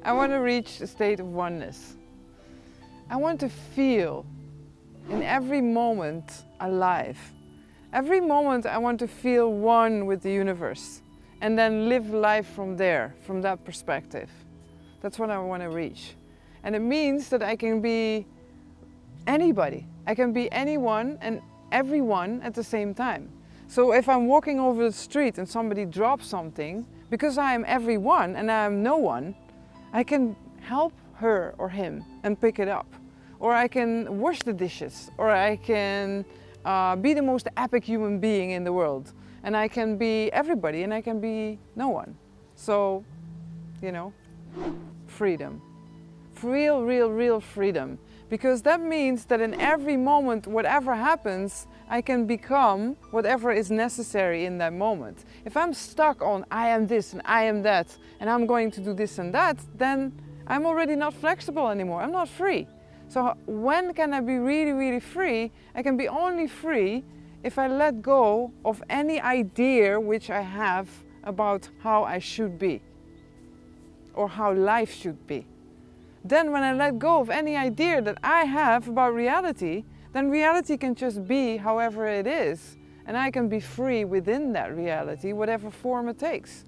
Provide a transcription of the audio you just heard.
I want to reach a state of oneness. I want to feel in every moment alive. Every moment I want to feel one with the universe and then live life from there, from that perspective. That's what I want to reach. And it means that I can be anybody. I can be anyone and everyone at the same time. So if I'm walking over the street and somebody drops something, because I am everyone and I am no one, I can help her or him and pick it up. Or I can wash the dishes, or I can be the most epic human being in the world. And I can be everybody and I can be no one. So, you know, freedom. Real freedom. Because that means that in every moment, whatever happens, I can become whatever is necessary in that moment. If I'm stuck on I am this and I am that, and I'm going to do this and that, then I'm already not flexible anymore. I'm not free. So when can I be really free? I can be only free if I let go of any idea which I have about how I should be or how life should be. Then when I let go of any idea that I have about reality, then reality can just be however it is. And I can be free within that reality, whatever form it takes.